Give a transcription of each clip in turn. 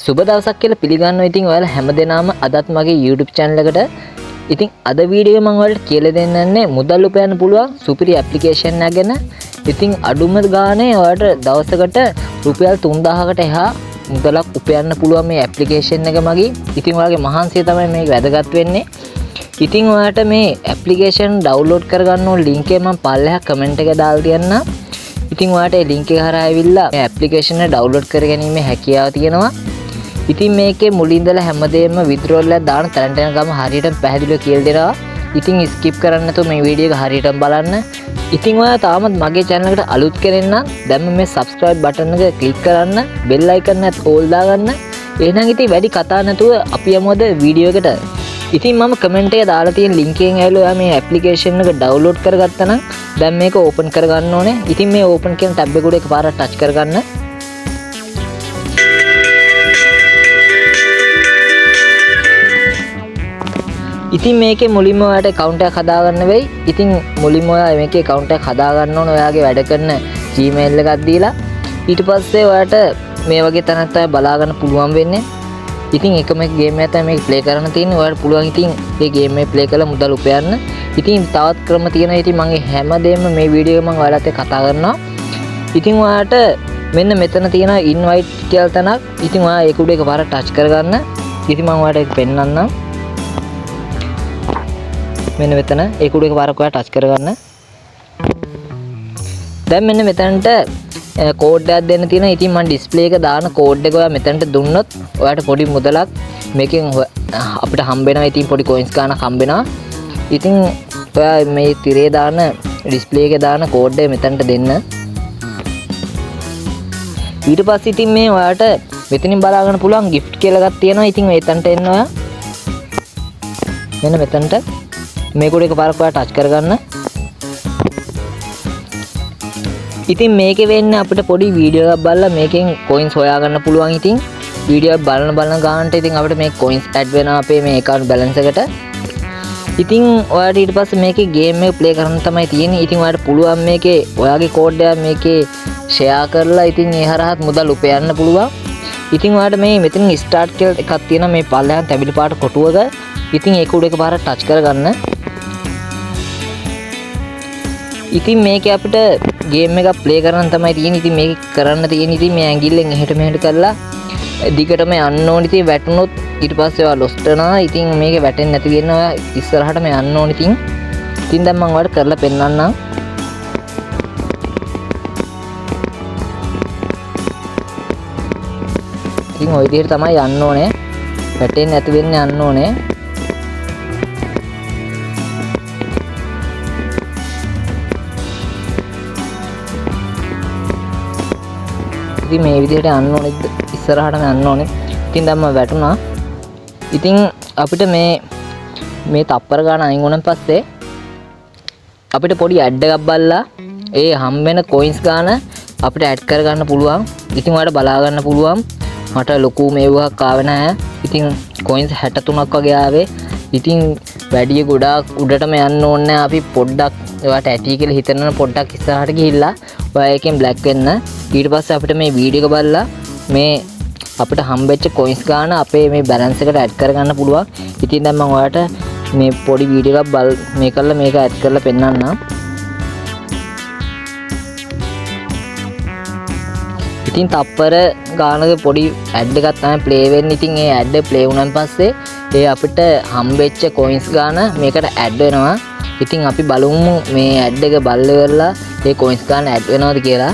සුබ දවසක් කියලා පිළිගන්නවා. ඉතින් ඔයාලා හැමදෙනාම අදත් මගේ YouTube channel එකට ඉතින් අද වීඩියෝ එකේ මම ඔයාලට කියලා දෙන්නන්නේ මුදල් උපයන්න පුළුවන් සුපිරි ඇප්ලිකේෂන් එකක් ගැන. ඉතින් අඩුම ගානේ ඔයාලට දවසකට රුපියල් 3000කට එහා මුදලක් උපයන්න පුළුවන් මේ ඇප්ලිකේෂන් එක මගින්. ඉතින් ඔයාලගේ මහන්සිය තමයි මේක වැදගත් වෙන්නේ. ඉතින් ඔයාලට මේ ඇප්ලිකේෂන් ඩවුන්ලෝඩ් කරගන්න ඕන ලින්ක් එක මම පල්ලෙහා කමෙන්ට් එකේ දාලා තියන්නම්. ඉතින් ඔයාලට ඒ ලින්ක් එක හරහා ඇවිල්ලා මේ ඇප්ලිකේෂන් එක ඩවුන්ලෝඩ් කරගැනීමේ හැකියාව තියෙනවා. ඉතින් මේකේ මුලින් ඉඳලා හැමදේම විද්‍රෝල් එකක් දාන තැනට යනකම් හරියටම පැහැදිලිව කියලා දෙනවා. ඉතින් ස්කිප් කරන්න නැතුව මේ වීඩියෝ එක හරියටම බලන්න. ඉතින් ඔයා තාමත් මගේ channel එකට අලුත් කෙනෙක් නම් දැන්ම මේ subscribe button එක click කරන්න, bell icon එකත් all දාගන්න. එහෙනම් ඉතින් වැඩි කතා නැතුව අපි යමු අද වීඩියෝ එකට. ඉතින් මම කමෙන්ට් එකේ දාලා තියෙන link එකෙන් ඇවිල්ලා ඔයා මේ application එක download කරගත්තා නම් දැන් මේක open කරගන්න ඕනේ. ඉතින් මේ open කියන tab එක උඩ එකපාරට touch කරගන්න. ඉතින් මේකේ මුලින්ම ඔයාලට account එකක් හදාගන්න වෙයි. ඉතින් මුලින්ම ඔයා මේකේ account එකක් හදාගන්න ඕන ඔයාගේ වැඩ කරන Gmail එකක් දීලා. ඊට පස්සේ ඔයාලට මේ වගේ තැනක් තමයි බලා ගන්න පුළුවන් වෙන්නේ. ඉතින් එකම ගේම් එකක් තමයි මේක ප්ලේ කරන්න තියෙන්නේ. ඔයාලට පුළුවන් ඉතින් මේ ගේම් එක ප්ලේ කරලා මුදල් උපයන්න. ඉතින් තවත් ක්‍රම තියෙනවා. ඉතින් මම හැමදේම මේ වීඩියෝ එක මම ඔයාලට කතා කරනවා. ඉතින් ඔයාලට මෙන්න මෙතන තියෙන invite කියලා තැනක්. ඉතින් ඔයා ඒක උඩ එකපාරට touch කරගන්න. ඉතින් මම ඔයාලට ඒක පෙන්නන්නම්. මෙන්න මෙතන ඒක උඩ එකපාරක් ඔයා ටච් කරගන්න. දැන් මෙන්න මෙතනට කෝඩ් එකක් දෙන්න තියෙනවා. ඉතින් මම ඩිස්ප්ලේ එක දාන කෝඩ් එක ඔයා මෙතනට දුන්නොත් ඔයාට පොඩි මුදලක් මේකෙන් අපිට හම්බ වෙනවා. ඉතින් පොඩි කොයින්ස් ගානක් හම්බ වෙනවා. ඉතින් ඔයා මේ තිරේ දාන ඩිස්ප්ලේ එකේ දාන කෝඩ් එක මෙතනට දෙන්න. ඊට පස්සේ ඉතින් මේ ඔයාට මෙතනින් බලා ගන්න පුළුවන් gift කියලා එකක් තියෙනවා. ඉතින් මෙතනට එන්න ඔයා. මෙන්න මෙතනට මේක උඩ එකපාරක් ඔයා ටච් කරගන්න. ඉතින් මේකේ වෙන්නේ අපිට පොඩි වීඩියෝ එකක් බලලා මේකෙන් කොයින්ස් හොයාගන්න පුළුවන්. ඉතින් වීඩියෝ එක බලන ගානට ඉතින් අපිට මේ කොයින්ස් ඇඩ් වෙනවා අපේ මේ account balance එකට. ඉතින් ඔයාලට ඊට පස්සේ මේකේ ගේම් එක ප්ලේ කරන්න තමයි තියෙන්නේ. ඉතින් ඔයාලට පුළුවන් මේකේ ඔයාගේ කෝඩ් එක මේකේ ෂෙයා කරලා ඉතින් ඒ හරහාත් මුදල් උපයන්න පුළුවන්. ඉතින් ඔයාලට මේ මෙතන ස්ටාර්ට් කියලා එකක් තියෙනවා මේ පල්ලෙහාන් තැඹිලි පාට කොටුවක. ඉතින් ඒක උඩ එකපාරක් ටච් කරගන්න. ඉතින් මේකේ අපිට ගේම් එකක් ප්ලේ කරන්න තමයි තියෙන්නේ. ඉතින් මේක කරන්න තියෙන්නේ ඉතින් මේ ඇඟිල්ලෙන් එහෙට මෙහෙට කරලා දිගටම යන්න ඕනේ. ඉතින් වැටුනොත් ඊට පස්සේ ඔයා ලොස්ට් වෙනවා. ඉතින් මේකේ වැටෙන්නේ නැති වෙන්න ඔයා ඉස්සරහටම යන්න ඕනේ. ඉතින් දැන් මම ඔයාලට කරලා පෙන්නන්නම්. ඉතින් ওই විදිහට තමයි යන්න ඕනේ. වැටෙන්නේ නැති වෙන්න යන්න ඕනේ. ඉතින් මේ විදිහට යන්න ඕනේ. ඉස්සරහටම යන්න ඕනේ. ඉතින් දැන් මම වැටුණා. ඉතින් අපිට මේ තප්පර ගන්න අයින් වුණාන් පස්සේ අපිට පොඩි ඇඩ් එකක් බලලා ඒ හම් වෙන කොයින්ස් ගන්න අපිට ඇඩ් කරගන්න පුළුවන්. ඉතින් ඔයාලට බලා ගන්න පුළුවන්. මට ලොකු මේවයක් ආවේ නැහැ. ඉතින් කොයින්ස් 63ක් වගේ ආවේ. ඉතින් වැඩි ගොඩාක් උඩටම යන්න ඕනේ නැහැ. අපි පොඩ්ඩක් ඒවට ඇටි කියලා හිතන පොඩ්ඩක් ඉස්සරහට ගිහිල්ලා ඔයා එකෙන් බ්ලැක් වෙන්න. ඊට පස්සේ අපිට මේ වීඩියෝ එක බලලා මේ අපිට හම්බෙච්ච කොයින්ස් ගන්න අපේ මේ බැලන්ස් එකට ඇඩ් කරගන්න පුළුවන්. ඉතින් දැන් මම ඔයාලට මේ පොඩි වීඩියෝ එකක් මේ කරලා මේක ඇඩ් කරලා පෙන්නන්නම්. ඉතින් තප්පර ගානක පොඩි ඇඩ් එකක් තමයි ප්ලේ වෙන්නේ. ඉතින් ඒ ඇඩ් එක ප්ලේ වුණාන් පස්සේ ඒ අපිට හම්බෙච්ච කොයින්ස් ගාන මේකට ඇඩ් වෙනවා. ඉතින් අපි බලමු මේ ඇඩ් එක බලලා ඒ කොයින්ස් ගන්න ඇඩ් වෙනවද කියලා.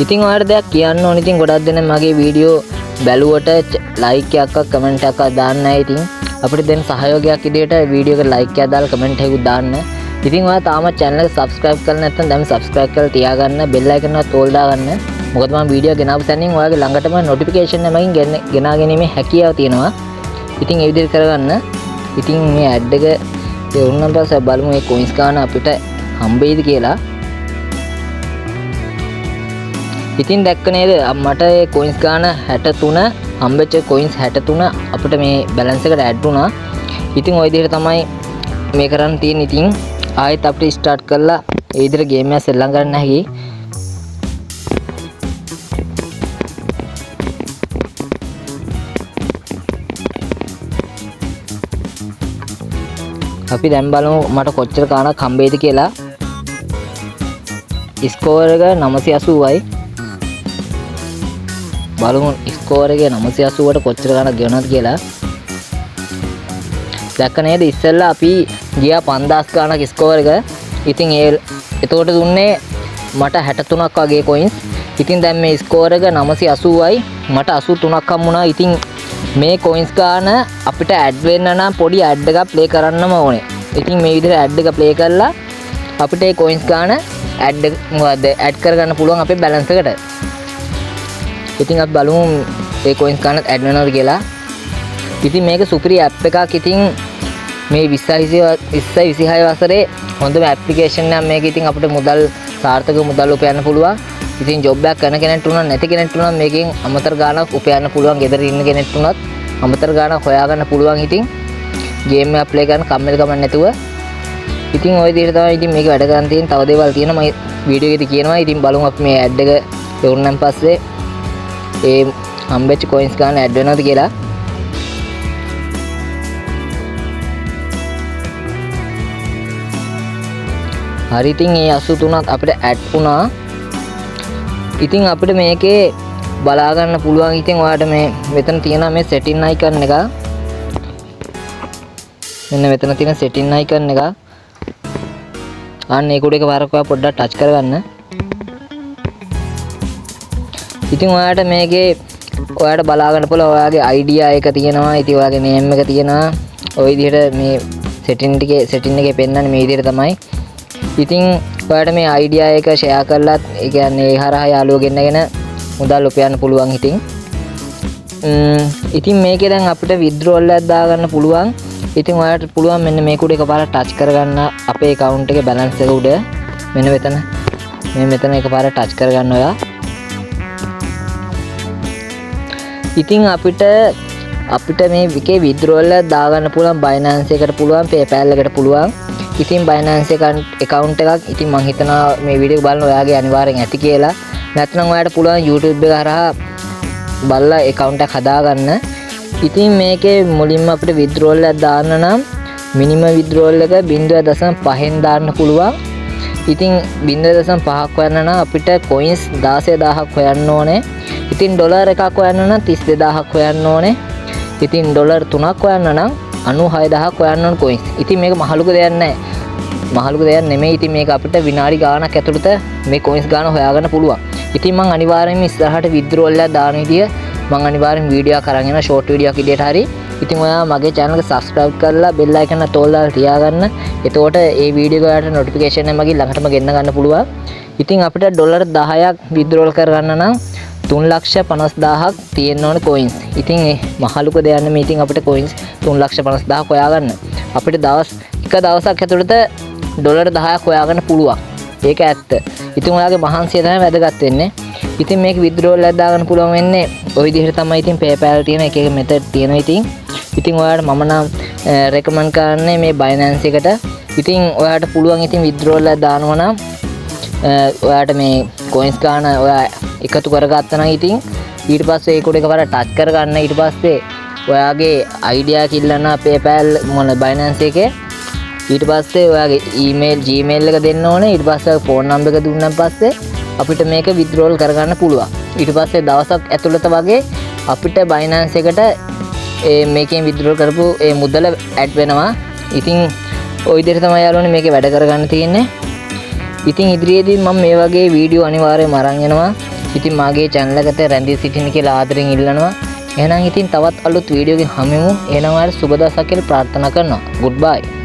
ඉතින් ඔයාලට දෙයක් කියන්න ඕනේ. ඉතින් ගොඩක් දෙනෙක් මගේ වීඩියෝ බැලුවට ලයික් එකක් කමෙන්ට් එකක් දාන්න නැහැ. ඉතින් අපිට දෙන්න සහයෝගයක් විදියට වීඩියෝ එකට ලයික් එකක් දාලා කමෙන්ට් එකක් දාන්න. ඉතින් ඔයා තාමත් channel එක subscribe කරලා නැත්නම් දැන් subscribe කරලා තියාගන්න. bell icon එකත් all දාගන්න. මොකද මම වීඩියෝ ගෙනාපු තැනින් ඔයාගේ ළඟටම notification එකකින් ගෙනා ගැනීමේ හැකියාව තියෙනවා. ඉතින් ඒ විදිහට කරගන්න. ඉතින් මේ ඇඩ් එක ඒ වුණාන් පස්සේ බලමු මේ coins ගන්න අපිට හම්බෙයිද කියලා. ඉතින් දැක්ක නේද මට ඒ coins ගන්න 63 හම්බෙච්ච coins 63 අපිට මේ balance එකට add වුණා. ඉතින් ওই විදිහට තමයි මේ කරන්න තියෙන්නේ. ඉතින් ආයෙත් අපිට start කරලා ඒ විදිහට game එක සෙල්ලම් කරන්න හැකියි. අපි දැන් බලමු මට කොච්චර ගාණක් හම්බෙයිද කියලා. ස්කෝර් එක 980යි. බලමු ස්කෝර් එක 980ට කොච්චර ගාණක් ගෙවනවද කියලා. දැක්ක නේද ඉස්සෙල්ලා අපි ගියා 5000 ගාණක් ස්කෝර් එක. ඉතින් එතකොට දුන්නේ මට 63ක් වගේ කොයින්ස්. ඉතින් දැන් මේ ස්කෝර් එක 980යි මට 83ක් හම්බුණා. ඉතින් මේ කොයින්ස් ගාන අපිට ඇඩ් වෙන්න නම් පොඩි ඇඩ් එකක් ප්ලේ කරන්නම ඕනේ. ඉතින් මේ විදිහට ඇඩ් එක ප්ලේ කරලා අපිට මේ කොයින්ස් ගාන ඇඩ් කරගන්න පුළුවන් අපේ බැලන්ස් එකට. ඉතින් අපි බලමු මේ කොයින්ස් ගාන ඇඩ් වෙනවද කියලා. ඉතින් මේක සුපිරි ඇප් එකක්. ඉතින් මේ 2026 වසරේ හොඳම ඇප්ලිකේෂන් එකක් මේක. ඉතින් අපිට මුදල් සාර්ථක මුදල් උපයන්න පුළුවන්. ඉතින් ජොබ් එකක් කරන කෙනෙක්ට උනත් නැති කෙනෙක්ට උනත් මේකෙන් අමතර ගාණක් උපයන්න පුළුවන්. ගෙදර ඉන්න කෙනෙක්ට උනත් අමතර ගාණක් හොයාගන්න පුළුවන්. ඉතින් ගේම් එක ප්ලේ කරන්න කම්මැලි කමක් නැතුව. ඉතින් ওই විදිහට තමයි ඉතින් මේක වැඩ කරන් තියෙන. තව දේවල් තියෙනවා මම වීඩියෝ එකේදී කියනවා. ඉතින් බලමු අපි මේ ඇඩ් එක එවුනන් පස්සේ ඒ හම්බෙච්ච කොයින්ස් ගාන ඇඩ් වෙනවද කියලා. හරි ඉතින් මේ 83ත් අපිට ඇඩ් වුණා. ඉතින් අපිට මේකේ බලා ගන්න පුළුවන්. ඉතින් ඔයාලට මේ මෙතන තියෙන මේ setting icon එක මෙන්න මෙතන තියෙන setting icon එක අන්න ඒක උඩ එකපාරක් ඔයා පොඩ්ඩක් ටච් කරගන්න. ඉතින් ඔයාලට මේකේ ඔයාලට බලා ගන්න පුළුවන් ඔයාගේ idea එක තියෙනවා. ඉතින් ඔයාගේ name එක තියෙනවා. ওই විදිහට මේ setting එකේ පෙන්නන්නේ මේ විදිහට තමයි. ඉතින් ඔයාලට මේ idea එක share කරලත් ඒ කියන්නේ ඒ හරහා යාළුවෝ ගෙන්නගෙන මුදල් උපයන්න පුළුවන්. ඉතින් මේකේ දැන් අපිට withdrawal එකක් දාගන්න පුළුවන්. ඉතින් ඔයාලට පුළුවන් මෙන්න මේක උඩ එකපාරක් ටච් කරගන්න අපේ account එකේ balance එක උඩ මෙන්න මෙතන එකපාරක් ටච් කරගන්න ඔයා. ඉතින් අපිට මේ එකේ withdrawal එකක් දාගන්න පුළුවන්. Binance එකට පුළුවන්, PayPal එකට පුළුවන්. ඉතින් Binance account එකක් ඉතින් මම හිතනවා මේ වීඩියෝ බලන ඔයාගේ අනිවාර්යෙන් ඇති කියලා. නැත්නම් ඔයාලට පුළුවන් YouTube එක හරහා බලලා account එකක් හදාගන්න. ඉතින් මේකේ මුලින්ම අපිට withdrawal එකක් දාන්න නම් minimum withdrawal එක 0.5න් දාන්න පුළුවන්. ඉතින් 0.5ක් හොයන්න නම් අපිට coins 16000ක් හොයන්න ඕනේ. ඉතින් ඩොලර් එකක් හොයන්න නම් 32000ක් හොයන්න ඕනේ. ඉතින් ඩොලර් 3ක් හොයන්න නම් 96000ක් හොයන්න ඕන coins. ඉතින් මේක මහලුක දෙයක් නැහැ. මහලුක දෙයක් නෙමෙයි. ඉතින් මේක අපිට විනාඩි ගාණක් ඇතුළත මේ coins ගාන හොයාගන්න පුළුවන්. ඉතින් මම අනිවාර්යයෙන්ම ඉස්සරහට withdrawal එකක් දාන විදිය මම අනිවාර්යෙන් වීඩියෝ එකක් අරන් එනවා short වීඩියෝ එකක් විදියට හරි. ඉතින් ඔයා මගේ channel එක subscribe කරලා bell icon එක තෝල් දාලා තියාගන්න. එතකොට මේ වීඩියෝ එක ඔයාලට notification එක මගින් ළඟටම ගෙන්න ගන්න පුළුවන්. ඉතින් අපිට ඩොලර් 10ක් withdrawal කරගන්න නම් 3,50,000ක් තියෙන්න ඕනේ coins. ඉතින් මේ මහලුක දෙයක් නෙමෙයි. ඉතින් අපිට coins 3,50,000ක් හොයාගන්න අපිට එක දවසක් ඇතුළත ඩොලර් 10ක් හොයාගන්න පුළුවන්. ඒක ඇත්ත. ඉතින් ඔයාගේ මහන්සිය තමයි වැදගත් වෙන්නේ. ඉතින් මේක withdrawal එකක් දාගන්න පුළුවන් වෙන්නේ ওই විදිහට තමයි. ඉතින් PayPal තියෙන එක method තියෙනවා. ඉතින් ඔයාලට මම නම් recommend කරන්නේ මේ Binance එකට. ඉතින් ඔයාලට පුළුවන් ඉතින් withdrawal එකක් දානවා නම් ඔයාලට මේ coins ගන්න ඔයා එකතු කරගත්තා නම් ඉතින් ඊට පස්සේ ඒක උඩ එකපාර ටච් කරගන්න. ඊට පස්සේ ඔයාගේ idea එක ඉල්ලන PayPal Binance එකේ ඊට පස්සේ ඔයාගේ Gmail එක දෙන්න ඕනේ. ඊට පස්සේ phone number එක දුන්නාන් පස්සේ අපිට මේක withdrawal කරගන්න පුළුවන්. ඊට පස්සේ දවසක් ඇතුළත වගේ අපිට Binance එකට මේකෙන් withdrawal කරපු ඒ මුදල ඇඩ් වෙනවා. ඉතින් ওই විදිහට තමයි යාළුවනේ මේකේ වැඩ කරගන්න තියෙන්නේ. ඉතින් ඉදිරියේදී මම මේ වගේ වීඩියෝ අනිවාර්යයෙන්ම අරන් එනවා. ඉතින් මාගේ channel එකට රැඳී සිටින්න කියලා ආදරෙන් ඉල්ලනවා. එහෙනම් ඉතින් තවත් අලුත් වීඩියෝ එකකින් හමු වෙමු. එහෙනම් ඔයාලට සුබ දවසක් කියලා ප්‍රාර්ථනා කරනවා. goodbye.